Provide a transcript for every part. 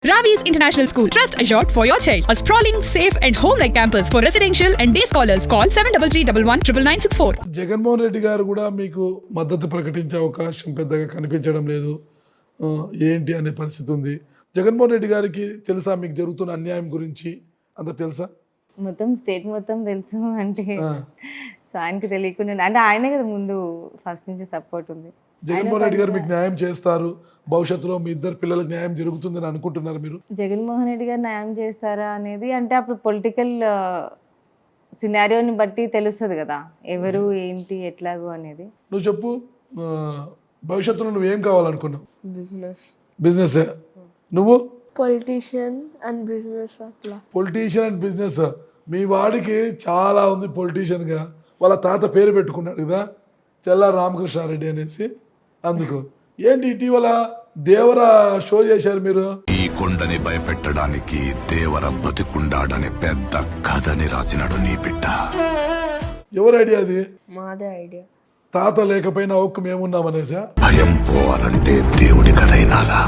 Ravi's International School. Trust assured for your child. A sprawling, safe and home-like campus for residential and day scholars. Call 7331199964. Jaganmohan Reddy గారు కూడా మీకు మద్దతు ప్రకటించే అవకాశం పెద్దగా కనిపించడం లేదు. ఏంటి అనే పరిస్థితి ఉంది. జగన్మోహన్ రెడ్డి గారికి తెలుసా మీకు జరుగుతున్న అన్యాయం గురించి? అంత తెలుసా? మొత్తం స్టేట్ మొత్తం తెలుసు అంటే సో ఆయనకి తెలియకుండా అంటే ఆయనే కదా ముందు ఫస్ట్ నుంచి సపోర్ట్ ఉంది. జగన్మోహన్ రెడ్డి గారు మీకు న్యాయం చేస్తారు, భవిష్యత్తులో మీ ఇద్దరు పిల్లలకు న్యాయం జరుగుతుందని అనుకుంటున్నారు మీరు? జగన్మోహన్ రెడ్డి గారు న్యాయం చేస్తారా అనేది అంటే అప్పుడు పొలిటికల్ సినారియోని బట్టి తెలుస్తుంది కదా ఎవరు ఏంటి ఎట్లాగో అనేది. నువ్వు చెప్పు, భవిష్యత్తులో నువ్వేం కావాలనుకున్నావు? బిజినెస్. నువ్వు? Politician and business. అట్లా పొలిటీషియన్ అండ్ బిజినెస్. మీ వాడికి చాలా ఉంది పొలిటీషియన్గా. వాళ్ళ తాత పేరు పెట్టుకున్నాడు కదా, చెల్లా రామకృష్ణారెడ్డి అనేసి. అందుకు ఏంటి ఇటీవల దేవర షో చేశారు మీరు? ఈ కొండని భయపెట్టడానికి దేవర బతికుండాడని పెద్ద కథని రాసినాడు నీ బిడ్డ. ఎవరి ఐడియా అది? మాదే ఐడియా. తాత లేకపోయినా ఒక్క మేమున్నామనేసా? భయం పోవాలంటే దేవుడి కథైనాలా,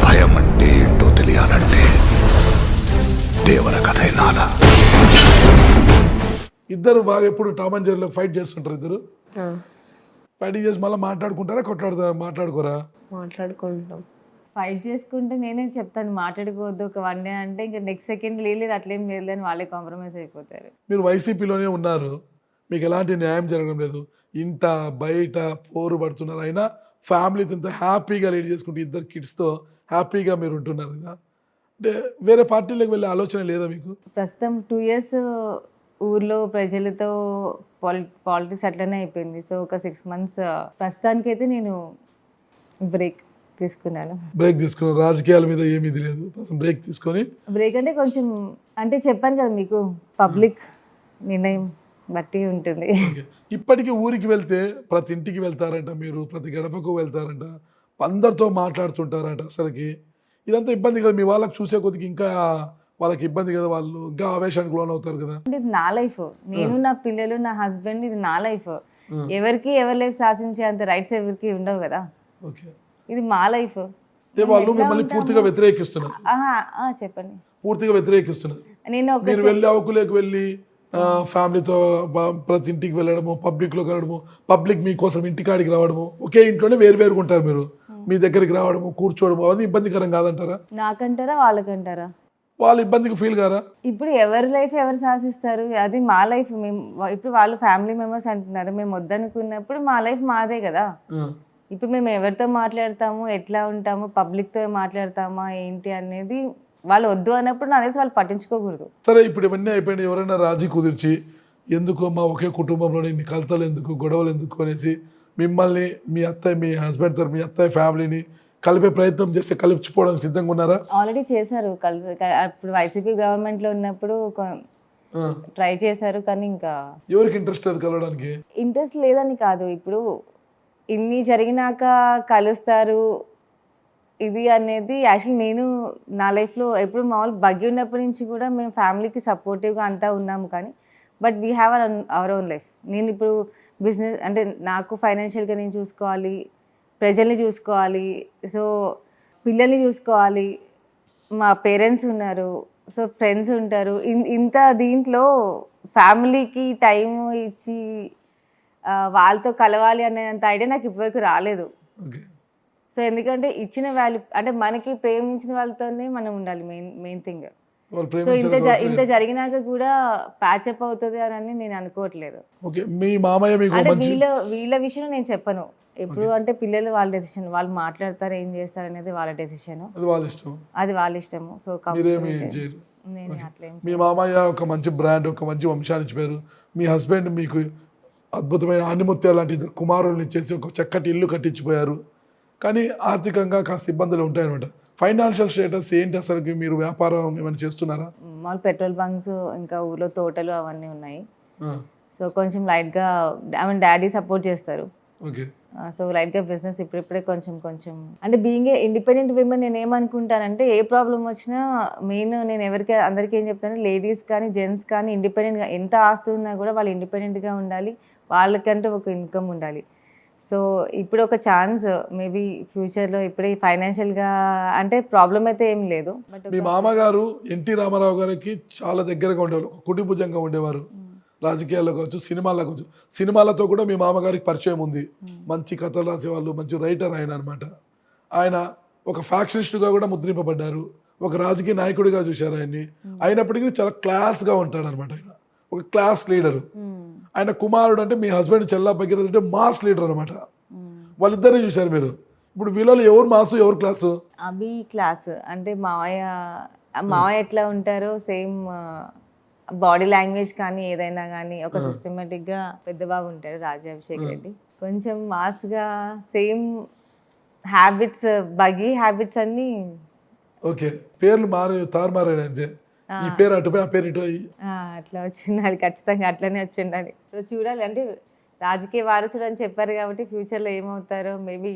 భయం అంటే ఏంటో తెలియాలంటే దేవర కథైనాలా. ఇద్దరు బాగా ఎప్పుడు టామ్ అండ్ జెర్రీలో ఫైట్ చేస్తుంటారు. ఇద్దరు ఫైటింగ్ చేసి మళ్ళీ మాట్లాడుకుంటారా, మాట్లాడుకోరా? మాట్లాడుకుంటాం. ఫైట్ చేసుకుంటే నేనే చెప్తాను మాట్లాడుకోవద్దు ఒక 1 డే అంటే ఇంకా నెక్స్ట్ సెకండ్ లేదు అట్లేం లేదు అని వాళ్ళే కాంప్రమైజ్ అయిపోతారు. మీరు వైసీపీలోనే ఉన్నారు, మీకు ఎలాంటి న్యాయం జరగడం లేదు, ఇంట బయట పోరు పడుతున్నారు, అయినా ఫ్యామిలీతో ఇంత హ్యాపీగా లీడ్ చేసుకుంటూ ఇద్దరు కిడ్స్తో హ్యాపీగా మీరు ఉంటున్నారు కదా. అంటే వేరే పార్టీలకు వెళ్ళే ఆలోచన లేదా మీకు? ప్రస్తుతం 2 years ఊర్లో ప్రజలతో పాలిటిక్స్ అట్లనే అయిపోయింది. సో ఒక 6 months ప్రస్తుతానికైతే నేను బ్రేక్ తీసుకున్నాను. రాజకీయాల మీద ఏమీ ఇది లేదు, బ్రేక్ తీసుకొని. బ్రేక్ అంటే కొంచెం అంటే చెప్పాను కదా మీకు పబ్లిక్ నిర్ణయం బట్టి ఉంటుంది. ఇప్పటికీ ఊరికి వెళ్తే ప్రతి ఇంటికి వెళ్తారంట మీరు, ప్రతి గడపకు వెళ్తారంట, అందరితో మాట్లాడుతుంటారంట. అసలుకి ఇదంతా ఇబ్బంది కదా మీ వాళ్ళకి, చూసే కొద్దికి ఇంకా వాళ్ళకి ఇబ్బంది కదా, వాళ్ళు ఇంకా ఆవేశానికి లోన్ అవుతారు కదా. ఇది నా లైఫ్, నేను నా పిల్లలు నా హస్బెండ్, ఇది నా లైఫ్. ఎవరికి ఎవరి లైఫ్ శాసించే అంత రైట్స్ ఎవరికి ఉండవు కదా. ఇది మా లైఫ్. వాళ్ళు మిమ్మల్ని పూర్తిగా వ్యతిరేకిస్తున్నారు. చెప్పండి. పూర్తిగా వ్యతిరేకిస్తున్నారు. మీరు వెళ్ళి అవకులేకి వెళ్ళి ఫ్యామిలీతో ప్రతి ఇంటికి వెళ్ళడము, పబ్లిక్లో కలవడము, పబ్లిక్ మీకోసం ఇంటికాడికి రావడము, ఒకే ఇంట్లోనే వేరువేరుగా ఉంటారు మీరు, మీ దగ్గరికి రావడము కూర్చోవడము, అవన్నీ ఇబ్బందికరం కాదంటారా? నాకంటారా వాళ్ళకంటారా? వాళ్ళు ఇబ్బందికి ఫీల్ కారా? ఇప్పుడు ఎవరి లైఫ్ ఎవరు శాసిస్తారు, అది మా లైఫ్. మేము ఇప్పుడు వాళ్ళు ఫ్యామిలీ మెంబర్స్ అంటున్నారు, మేము వద్దనుకున్నప్పుడు మా లైఫ్ మాదే కదా. ఇప్పుడు మేము ఎవరితో మాట్లాడతాము, ఎట్లా ఉంటాము, పబ్లిక్తో మాట్లాడతామా ఏంటి అనేది వాళ్ళు వద్దు అన్నప్పుడు నా తెలిసి వాళ్ళు పట్టించుకోకూడదు. సరే, ఇప్పుడు ఇవన్నీ అయిపోయినాయి, ఎవరైనా రాజీ కుదిర్చి ఎందుకు మా ఒకే కుటుంబంలోనే ఇన్ని కలతలు ఎందుకు, గొడవలు ఎందుకు అనేసి మిమ్మల్ని మీ అత్తయ్య, మీ హస్బెండ్ తరఫు మీ అత్తయ్య ఫ్యామిలీని కలిపే ప్రయత్నం చేస్తే కలిపిపోవడానికి సిద్ధంగా ఉన్నారా? ఆల్రెడీ చేశారు. అప్పుడు వైసీపీ గవర్నమెంట్లో ఉన్నప్పుడు ట్రై చేశారు, కానీ ఇంకా ఎవరికి ఇంట్రెస్ట్ లేదు కలవడానికి? ఇంట్రెస్ట్ లేదని కాదు, ఇప్పుడు ఇన్ని జరిగినాక కలుస్తారు ఇది అనేది. యాక్చువల్లీ నేను నా లైఫ్లో ఎప్పుడు మామూలు బగ్గి ఉన్నప్పటి నుంచి కూడా మేము ఫ్యామిలీకి సపోర్టివ్గా అంతా ఉన్నాము, కానీ but we have our own life. నేను ఇప్పుడు బిజినెస్ అంటే నాకు ఫైనాన్షియల్గా నేను చూసుకోవాలి, ప్రజల్ని చూసుకోవాలి, సో పిల్లల్ని చూసుకోవాలి, మా పేరెంట్స్ ఉన్నారు, సో ఫ్రెండ్స్ ఉంటారు. ఇంత దీంట్లో ఫ్యామిలీకి టైం ఇచ్చి వాళ్ళతో కలవాలి అనేంత ఐడియా నాకు ఇప్పటివరకు రాలేదు. సో ఎందుకంటే ఇచ్చిన వాల్యూ అంటే మనకి ప్రేమించిన వాళ్ళతోనే మనం ఉండాలి, మెయిన్ థింగ్. సో ఇంత జరిగినాక కూడా ప్యాచప్ అవుతుంది అని నేను అనుకోవట్లేదు. అంటే వీళ్ళ విషయం నేను చెప్పను ఎప్పుడు, అంటే పిల్లలు వాళ్ళ డెసిషన్, వాళ్ళు మాట్లాడతారు ఏం చేస్తారు అనేది వాళ్ళ డెసిషన్, అది వాళ్ళ ఇష్టము. సో నేను అట్లేం. మీ మామయ్య ఒక మంచి బ్రాండ్, ఒక మంచి వంశాన్ని ఇచ్చిపోయారు. మీ హస్బెండ్ మీకు అద్భుతమైన ఆనిముత్యాలు లాంటి కుమారులను ఇచ్చేసి ఒక చక్కటి ఇల్లు కట్టించిపోయారు. కానీ ఆర్థికంగా కాస్త ఇబ్బందులు ఉంటాయన్నమాట. ఫైనాన్షియల్ స్టేటస్ ఏంటి అసలు? మీరు వ్యాపారం ఏమైనా చేస్తున్నారా? మామూలు పెట్రోల్ బంక్స్, ఇంకా ఊర్లో తోటలు అవన్నీ ఉన్నాయి. సో కొంచెం లైట్గా డాడీ సపోర్ట్ చేస్తారు. సో లైట్గా బిజినెస్ ఇప్పుడిప్పుడే కొంచెం అంటే బీయింగ్ ఏ ఇండిపెండెంట్ విమెన్ నేను ఏమనుకుంటానంటే ఏ ప్రాబ్లం వచ్చినా మెయిన్ నేను అందరికీ ఏం చెప్తాను, లేడీస్ కానీ జెంట్స్ కానీ ఇండిపెండెంట్గా ఎంత ఆస్తి ఉన్నా కూడా వాళ్ళు ఇండిపెండెంట్గా ఉండాలి, వాళ్ళకంటూ ఒక ఇన్కమ్ ఉండాలి. సో ఇప్పుడు ఒక ఛాన్స్ మేబీ ఫ్యూచర్లో ఇప్పుడే ఫైనాన్షియల్గా అంటే ప్రాబ్లం అయితే ఏం లేదు బట్ మీ మామగారు ఎన్టీ రామారావు గారికి చాలా దగ్గరగా ఉండేవారు, కుటుంబుజంగా ఉండేవారు. రాజకీయాల్లో కావచ్చు, సినిమాల్లో కావచ్చు. సినిమాలతో కూడా మీ మామగారికి పరిచయం ఉంది. మంచి కథలు రాసేవాళ్ళు, మంచి రైటర్ ఆయన అనమాట. ఆయన ఒక ఫ్యాక్షనిస్టుగా కూడా ముద్రింపబడ్డారు, ఒక రాజకీయ నాయకుడిగా చూశారు ఆయన్ని. అయినప్పటికీ చాలా క్లాస్గా ఉంటాడు అనమాట. ఆయన ఒక క్లాస్ లీడరు. ఆయన కుమారుడు అంటే మీ హస్బెండ్ చెల్లా భగీరథ అంటే మాస్ లీడర్ అనమాట. వాళ్ళిద్దరిని చూశారు మీరు. ఇప్పుడు వీళ్ళలో ఎవరు మాసు ఎవరు క్లాసు? అభి క్లాస్ అంటే మావయ్య ఎట్లా ఉంటారో సేమ్ బాడీ లాంగ్వేజ్ కానీ ఏదైనా కానీ ఒక సిస్టమేటిక్గా పెద్ద బాబు ఉంటాడు రాజాభిషేక్ రెడ్డి. కొంచెం మాస్గా సేమ్ హ్యాబిట్స్ బగీ హ్యాబిట్స్ అన్నీ. ఓకే, పేర్లు తారుమారాడు అంతే. ఈ పేరు అటుపై ఆ పేరు ఇటు అయ్యి అట్లా వచ్చిండాలి, ఖచ్చితంగా అట్లనే వచ్చిండాలి. సో చూడాలి, అంటే రాజకీయ వారసుడు అని చెప్పారు కాబట్టి ఫ్యూచర్లో ఏమవుతారో మేబీ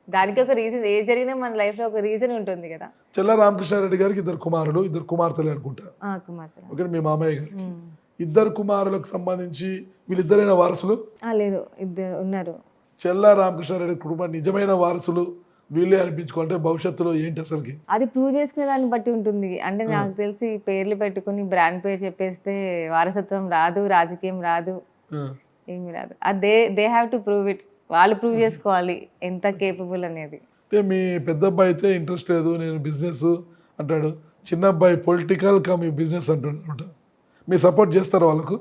దానికి ఒక రీజన్, ఏ జరిగినా మన లైఫ్లో ఒక రీజన్ ఉంటుంది కదా. చెల్ల రామకృష్ణారెడ్డి గారికి ఇద్దరు కుమారులు, ఇద్దరు కుమార్తెలు అనుకుంటా. కుమార్తె ఓకే, మీ మామయ్య గారికి ఇద్దరు కుమారులకు సంబంధించి వీళ్ళిద్దరైన వారసులు లేదు, ఇద్దరు ఉన్నారు. చెల్ల రామకృష్ణారెడ్డి కుటుంబం నిజమైన వారసులు వీళ్ళే అనిపించుకుంటే భవిష్యత్తులో ఏంటి అసలుకి? అది ప్రూవ్ చేసుకునే దాన్ని బట్టి ఉంటుంది. అంటే నాకు తెలిసి పేర్లు పెట్టుకుని బ్రాండ్ పేరు చెప్పేస్తే వారసత్వం రాదు, రాజకీయం రాదు, ఏమి రాదు. అది they have to prove it. వాళ్ళు ప్రూవ్ చేసుకోవాలి ఎంత కేపబుల్ అనేది. అంటే మీ పెద్ద అబ్బాయి అయితే ఇంట్రెస్ట్ లేదు, నేను బిజినెస్ అంటాడు. చిన్న అబ్బాయి పొలిటికల్ మీ బిజినెస్ అంటాడు అనమాట. మీరు సపోర్ట్ చేస్తారు వాళ్ళకు?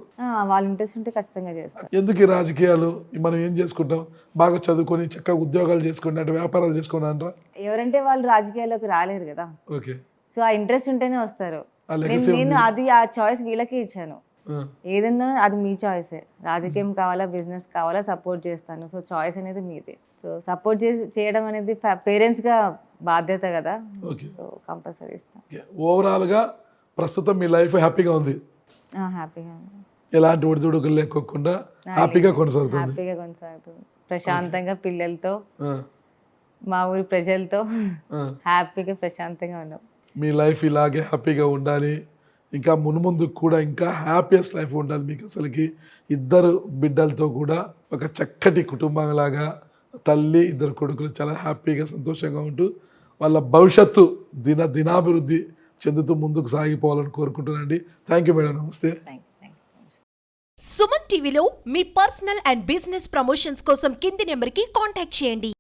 వాళ్ళ ఇంట్రెస్ట్ ఉంటే ఖచ్చితంగా చేస్తారు. ఎందుకు ఈ రాజకీయాలు? మనం ఏం చేసుకుంటాం, బాగా చదువుకొని చక్కగా ఉద్యోగాలు చేసుకుని అంటే వ్యాపారాలు చేసుకుని అంటారా? ఎవరంటే వాళ్ళు రాజకీయాల్లోకి రాలేరు కదా. ఓకే, సో ఆ ఇంట్రెస్ట్ ఉంటేనే వస్తారు. నేను అది ఆ చాయిస్ వీళ్ళకి ఇచ్చాను. ఏదన్నా అది మీ చాయిసే. రాజకీయం కావాలా, బిజినెస్ కావాలా, సపోర్ట్ చేస్తాను. సో చాయిస్ అనేది మీదే. సో సపోర్ట్ చేయడం అనేది పేరెంట్స్గా బాధ్యత కదా. సో కంపల్సరీ ఇస్తాను. ఓవరాల్గా ప్రస్తుతం మీ లైఫ్ హ్యాపీగా ఉంది? హ్యాపీగా, ఎలాంటి ఒడిదుడుకులు లేకోకుండా హ్యాపీగా కొనసాగుతుంది. ప్రశాంతంగా పిల్లలతో, మా ఊరి ప్రజలతో హ్యాపీగా ప్రశాంతంగా ఉన్నాం. మీ లైఫ్ ఇలాగే హ్యాపీగా ఉండాలి, ఇంకా మున్ముందు కూడా ఇంకా హ్యాపీయెస్ట్ లైఫ్ ఉండాలి మీకు. అసలుకి ఇద్దరు బిడ్డలతో కూడా ఒక చక్కటి కుటుంబంలాగా తల్లి, ఇద్దరు కొడుకులు చాలా హ్యాపీగా సంతోషంగా ఉంటూ వాళ్ళ భవిష్యత్తు దినాభివృద్ధి చెందుతూ ముందుకు సాగిపోవాలని కోరుకుంటున్నానండి. థ్యాంక్ యూ మేడం, నమస్తే. సుమన్ టీవీలో మీ పర్సనల్ అండ్ బిజినెస్ ప్రమోషన్స్ కోసం కింది నెంబర్కి కాంటాక్ట్ చేయండి.